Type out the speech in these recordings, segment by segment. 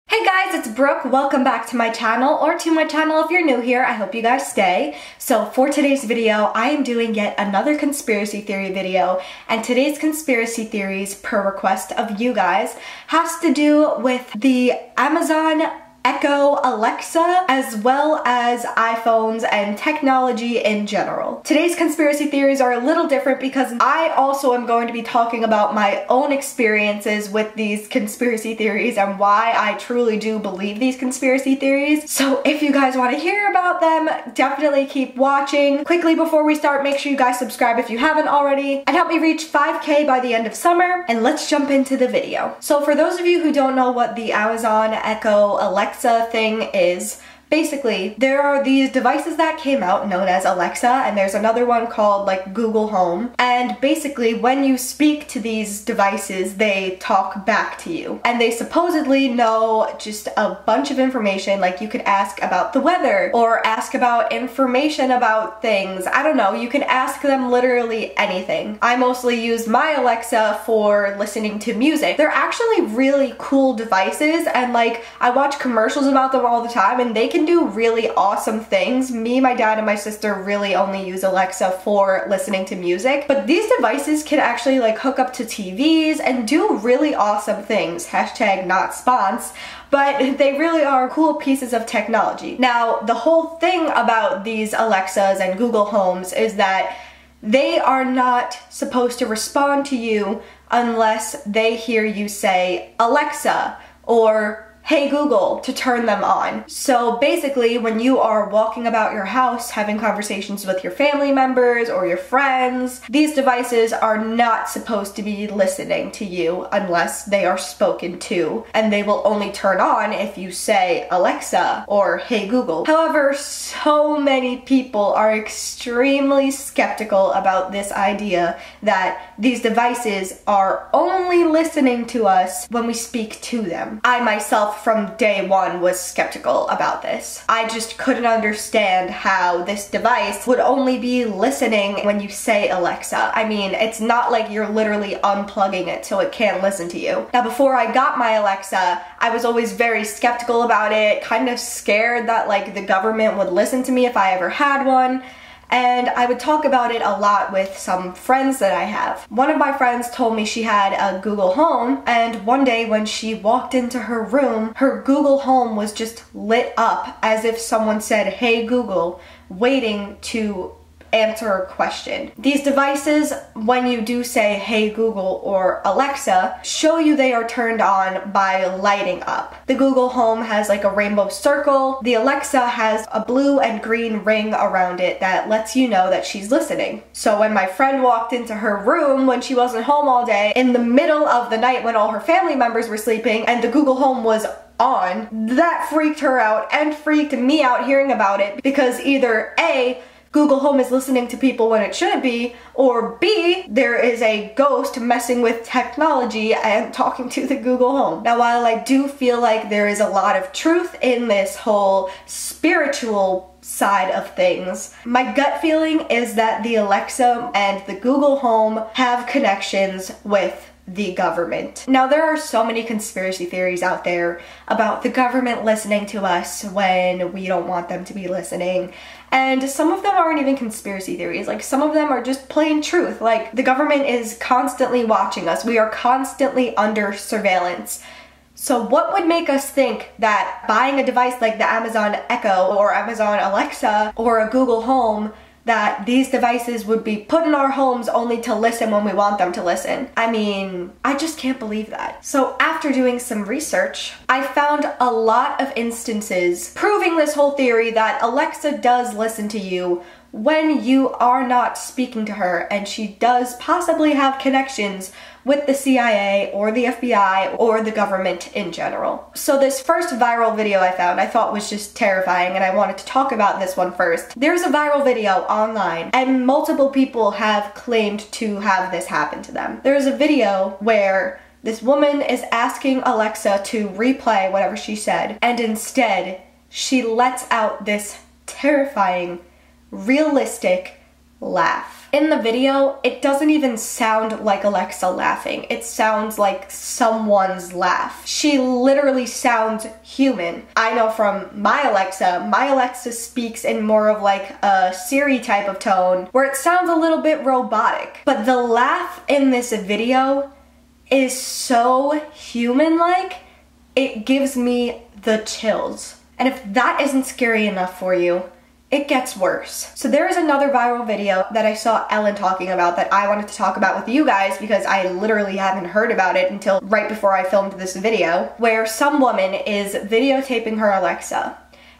Hey guys, it's Brooke. Welcome back to my channel, or to my channel if you're new here. I hope you guys stay. So for today's video, I am doing yet another conspiracy theory video, and today's conspiracy theories, per request of you guys, has to do with the Amazon Echo Alexa, as well as iPhones and technology in general. Today's conspiracy theories are a little different because I also am going to be talking about my own experiences with these conspiracy theories and why I truly do believe these conspiracy theories. So if you guys want to hear about them, definitely keep watching. Quickly before we start, make sure you guys subscribe if you haven't already, and help me reach 5K by the end of summer, and let's jump into the video. So for those of you who don't know what the Amazon Echo Alexa thing is, basically, there are these devices that came out known as Alexa, and there's another one called like Google Home. And basically, when you speak to these devices, they talk back to you. And they supposedly know just a bunch of information, like you could ask about the weather, or ask about information about things. I don't know, you can ask them literally anything. I mostly use my Alexa for listening to music. They're actually really cool devices, and like, I watch commercials about them all the time, and they can do really awesome things. Me, my dad, and my sister really only use Alexa for listening to music, but these devices can actually like hook up to TVs and do really awesome things. Hashtag not spons, but they really are cool pieces of technology. Now, the whole thing about these Alexas and Google Homes is that they are not supposed to respond to you unless they hear you say Alexa or Hey Google to turn them on. So basically, when you are walking about your house having conversations with your family members or your friends, these devices are not supposed to be listening to you unless they are spoken to, and they will only turn on if you say Alexa or Hey Google. However, so many people are extremely skeptical about this idea that these devices are only listening to us when we speak to them. I myself, from day one, was skeptical about this. I just couldn't understand how this device would only be listening when you say Alexa. I mean, it's not like you're literally unplugging it so it can't listen to you. Now, before I got my Alexa, I was always very skeptical about it, kind of scared that like the government would listen to me if I ever had one. And I would talk about it a lot with some friends that I have. One of my friends told me she had a Google Home, and one day when she walked into her room, her Google Home was just lit up as if someone said, Hey Google, waiting to answer a question. These devices, when you do say Hey Google or Alexa, show you they are turned on by lighting up. The Google Home has like a rainbow circle. The Alexa has a blue and green ring around it that lets you know that she's listening. So when my friend walked into her room when she wasn't home all day, in the middle of the night when all her family members were sleeping and the Google Home was on, that freaked her out and freaked me out hearing about it, because either A, Google Home is listening to people when it shouldn't be, or B, there is a ghost messing with technology and talking to the Google Home. Now, while I do feel like there is a lot of truth in this whole spiritual side of things, my gut feeling is that the Alexa and the Google Home have connections with the government. Now, there are so many conspiracy theories out there about the government listening to us when we don't want them to be listening. And some of them aren't even conspiracy theories. Like, some of them are just plain truth. Like, the government is constantly watching us. We are constantly under surveillance. So what would make us think that buying a device like the Amazon Echo or Amazon Alexa or a Google Home, that these devices would be put in our homes only to listen when we want them to listen? I mean, I just can't believe that. So after doing some research, I found a lot of instances proving this whole theory that Alexa does listen to you when you are not speaking to her, and she does possibly have connections with the CIA or the FBI or the government in general. So this first viral video I found I thought was just terrifying, and I wanted to talk about this one first. There's a viral video online, and multiple people have claimed to have this happen to them. There's a video where this woman is asking Alexa to replay whatever she said, and instead she lets out this terrifying, realistic laugh. In the video, it doesn't even sound like Alexa laughing. It sounds like someone's laugh. She literally sounds human. I know from my Alexa speaks in more of like a Siri type of tone where it sounds a little bit robotic. But the laugh in this video is so human-like, it gives me the chills. And if that isn't scary enough for you, it gets worse. So there is another viral video that I saw Ellen talking about that I wanted to talk about with you guys because I literally haven't heard about it until right before I filmed this video, where some woman is videotaping her Alexa.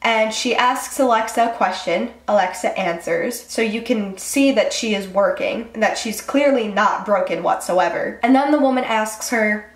And she asks Alexa a question, Alexa answers, so you can see that she is working, and that she's clearly not broken whatsoever. And then the woman asks her,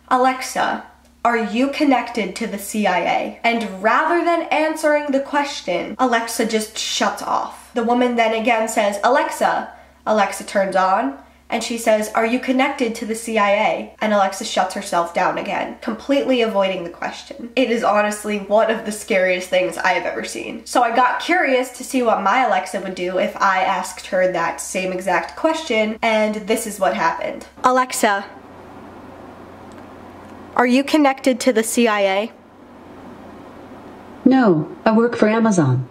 Alexa, are you connected to the CIA? And rather than answering the question, Alexa just shuts off. The woman then again says, Alexa. Alexa turns on, and she says, are you connected to the CIA? And Alexa shuts herself down again, completely avoiding the question. It is honestly one of the scariest things I have ever seen. So I got curious to see what my Alexa would do if I asked her that same exact question, and this is what happened. Alexa, are you connected to the CIA? No, I work for Amazon.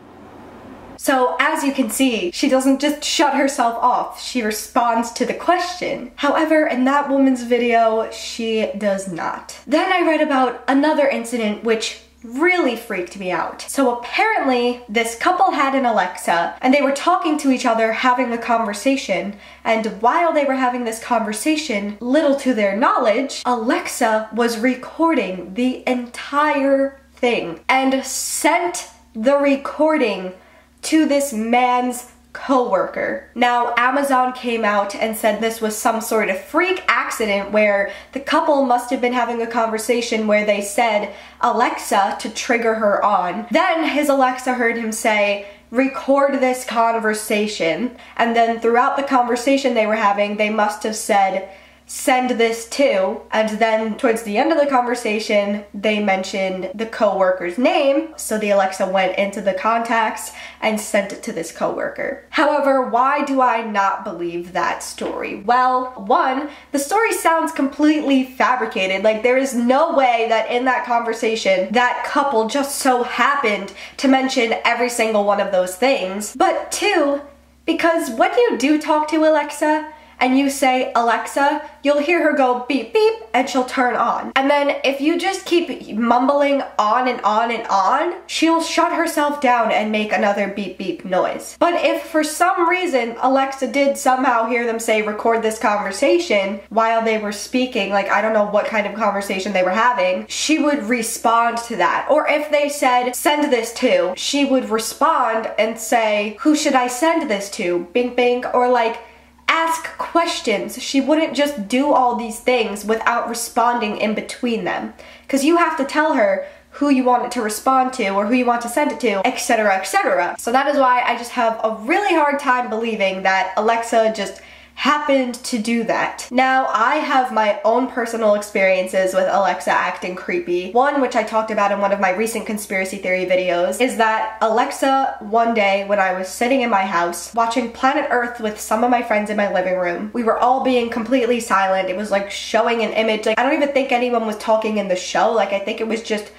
So as you can see, she doesn't just shut herself off, she responds to the question. However, in that woman's video, she does not. Then I read about another incident which really freaked me out. So apparently this couple had an Alexa and they were talking to each other, having a conversation, and while they were having this conversation, little to their knowledge, Alexa was recording the entire thing and sent the recording to this man's co-worker. Now, Amazon came out and said this was some sort of freak accident where the couple must have been having a conversation where they said Alexa to trigger her on. Then his Alexa heard him say, record this conversation. And then throughout the conversation they were having, they must have said, send this to, and then towards the end of the conversation they mentioned the co-worker's name, so the Alexa went into the contacts and sent it to this co-worker. However, why do I not believe that story? Well, one, the story sounds completely fabricated. Like, there is no way that in that conversation that couple just so happened to mention every single one of those things. But two, because when you do talk to Alexa, and you say, Alexa, you'll hear her go beep beep and she'll turn on. And then if you just keep mumbling on and on and on, she'll shut herself down and make another beep beep noise. But if for some reason Alexa did somehow hear them say record this conversation while they were speaking, like I don't know what kind of conversation they were having, she would respond to that. Or if they said send this to, she would respond and say, who should I send this to? Bing bing, or like ask questions. She wouldn't just do all these things without responding in between them. Because you have to tell her who you want it to respond to or who you want to send it to, etc., etc. So that is why I just have a really hard time believing that Alexa just happened to do that. Now, I have my own personal experiences with Alexa acting creepy. One, which I talked about in one of my recent conspiracy theory videos, is that Alexa, one day when I was sitting in my house watching Planet Earth with some of my friends in my living room, we were all being completely silent. It was like showing an image. Like, I don't even think anyone was talking in the show. Like, I think it was just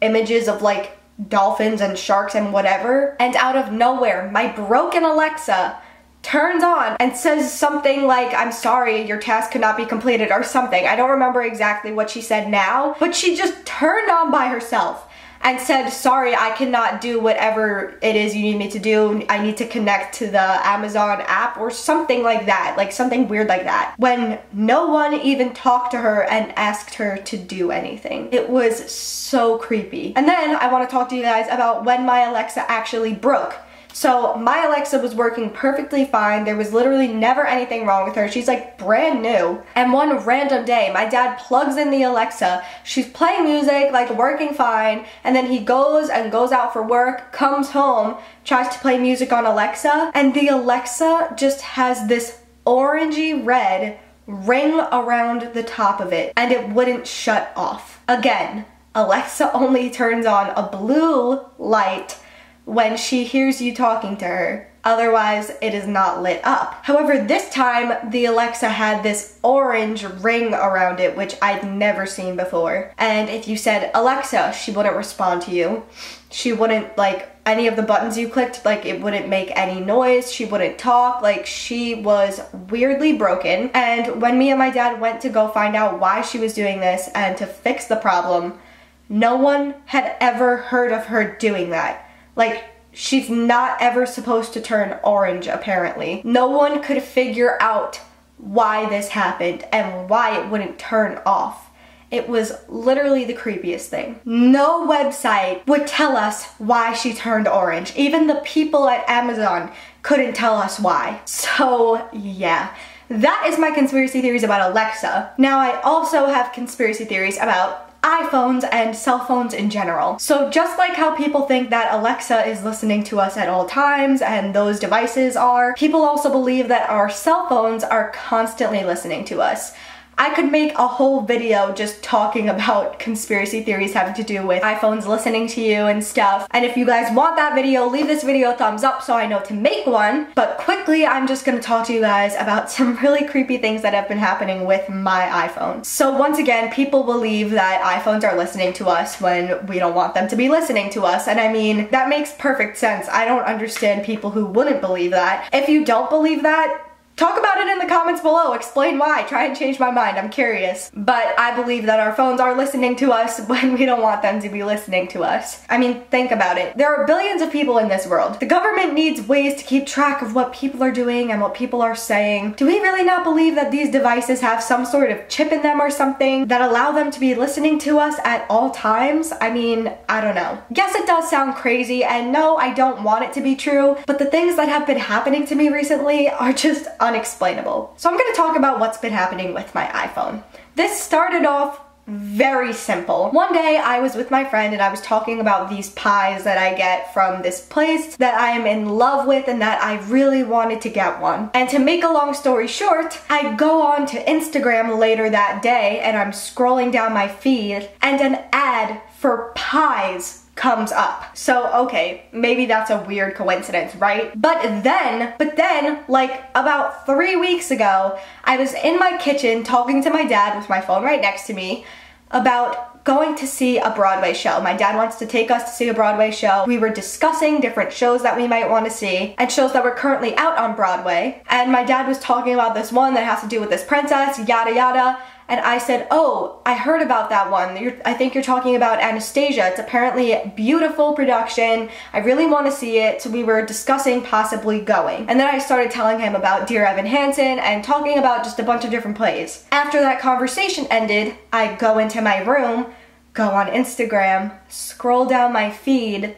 images of like dolphins and sharks and whatever. And out of nowhere, my broken Alexa turns on and says something like, I'm sorry, your task could not be completed, or something. I don't remember exactly what she said now, but she just turned on by herself and said, sorry, I cannot do whatever it is you need me to do. I need to connect to the Amazon app or something like that, like something weird like that, when no one even talked to her and asked her to do anything. It was so creepy. And then I want to talk to you guys about when my Alexa actually broke. So my Alexa was working perfectly fine. There was literally never anything wrong with her. She's like brand new. And one random day, my dad plugs in the Alexa. She's playing music, like working fine. And then he goes out for work, comes home, tries to play music on Alexa. And the Alexa just has this orangey red ring around the top of it. And it wouldn't shut off. Again, Alexa only turns on a blue light when she hears you talking to her. Otherwise, it is not lit up. However, this time, the Alexa had this orange ring around it, which I'd never seen before. And if you said, Alexa, she wouldn't respond to you. She wouldn't, like, any of the buttons you clicked, like, it wouldn't make any noise. She wouldn't talk. Like, she was weirdly broken. And when me and my dad went to go find out why she was doing this and to fix the problem, no one had ever heard of her doing that. Like, she's not ever supposed to turn orange, apparently. No one could figure out why this happened and why it wouldn't turn off. It was literally the creepiest thing. No website would tell us why she turned orange. Even the people at Amazon couldn't tell us why. So, yeah. That is my conspiracy theories about Alexa. Now, I also have conspiracy theories about iPhones and cell phones in general. So just like how people think that Alexa is listening to us at all times and those devices are, people also believe that our cell phones are constantly listening to us. I could make a whole video just talking about conspiracy theories having to do with iPhones listening to you and stuff. And if you guys want that video, leave this video a thumbs up so I know to make one. But quickly, I'm just gonna talk to you guys about some really creepy things that have been happening with my iPhone. So once again, people believe that iPhones are listening to us when we don't want them to be listening to us. And I mean, that makes perfect sense. I don't understand people who wouldn't believe that. If you don't believe that, talk about it in the comments below. Explain why. Try and change my mind. I'm curious. But I believe that our phones are listening to us when we don't want them to be listening to us. I mean, think about it. There are billions of people in this world. The government needs ways to keep track of what people are doing and what people are saying. Do we really not believe that these devices have some sort of chip in them or something that allow them to be listening to us at all times? I mean, I don't know. Yes, it does sound crazy, and no, I don't want it to be true, but the things that have been happening to me recently are just unexplainable. So I'm gonna talk about what's been happening with my iPhone. This started off very simple. One day I was with my friend and I was talking about these pies that I get from this place that I am in love with and that I really wanted to get one. And to make a long story short, I go on to Instagram later that day and I'm scrolling down my feed and an ad for pies comes up. So, okay, maybe that's a weird coincidence, right? But then, like about 3 weeks ago, I was in my kitchen talking to my dad with my phone right next to me about going to see a Broadway show. My dad wants to take us to see a Broadway show. We were discussing different shows that we might want to see and shows that were currently out on Broadway. And my dad was talking about this one that has to do with this princess, yada yada. And I said, oh, I heard about that one. I think you're talking about Anastasia. It's apparently a beautiful production. I really want to see it. So we were discussing possibly going. And then I started telling him about Dear Evan Hansen and talking about just a bunch of different plays. After that conversation ended, I go into my room, go on Instagram, scroll down my feed,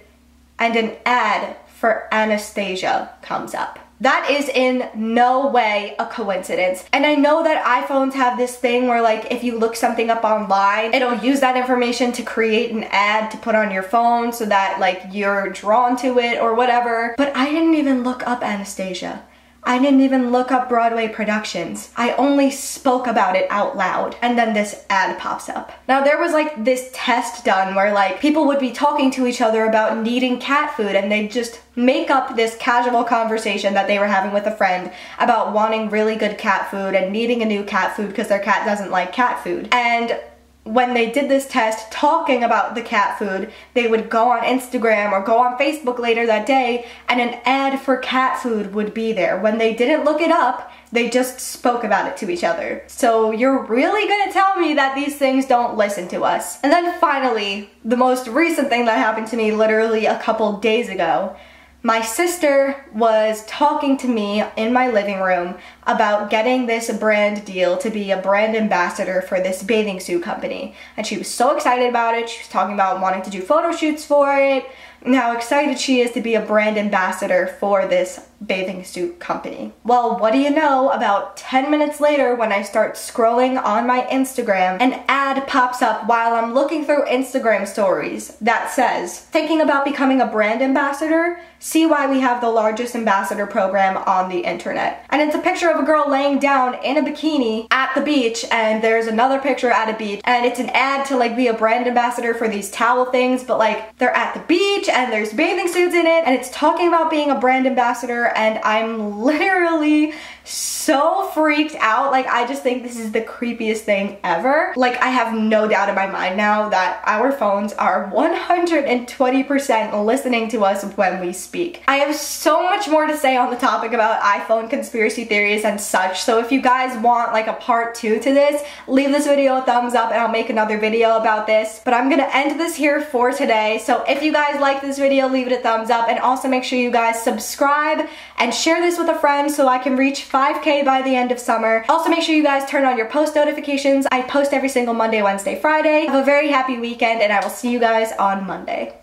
and an ad for Anastasia comes up. That is in no way a coincidence. And I know that iPhones have this thing where, like, if you look something up online, it'll use that information to create an ad to put on your phone so that, like, you're drawn to it or whatever. But I didn't even look up Anastasia. I didn't even look up Broadway productions. I only spoke about it out loud. And then this ad pops up. Now there was like this test done where like people would be talking to each other about needing cat food and they'd just make up this casual conversation that they were having with a friend about wanting really good cat food and needing a new cat food because their cat doesn't like cat food. And when they did this test talking about the cat food, they would go on Instagram or go on Facebook later that day and an ad for cat food would be there. When they didn't look it up, they just spoke about it to each other. So you're really gonna tell me that these things don't listen to us? And then finally, the most recent thing that happened to me literally a couple days ago, my sister was talking to me in my living room about getting this brand deal to be a brand ambassador for this bathing suit company. And she was so excited about it. She was talking about wanting to do photo shoots for it, and how excited she is to be a brand ambassador for this bathing suit company. Well, what do you know, about 10 minutes later when I start scrolling on my Instagram, an ad pops up while I'm looking through Instagram stories that says, thinking about becoming a brand ambassador? See why we have the largest ambassador program on the internet. And it's a picture of of a girl laying down in a bikini at the beach, and there's another picture at a beach, and it's an ad to like be a brand ambassador for these towel things, but like they're at the beach and there's bathing suits in it, and it's talking about being a brand ambassador, and I'm literally so freaked out. Like, I just think this is the creepiest thing ever. Like, I have no doubt in my mind now that our phones are 120% listening to us when we speak. I have so much more to say on the topic about iPhone conspiracy theories and such, so if you guys want like a part 2 to this, leave this video a thumbs up and I'll make another video about this. But I'm gonna end this here for today, so if you guys like this video, leave it a thumbs up, and also make sure you guys subscribe and share this with a friend so I can reach 5K by the end of summer. Also, make sure you guys turn on your post notifications. I post every single Monday, Wednesday, Friday. Have a very happy weekend, and I will see you guys on Monday.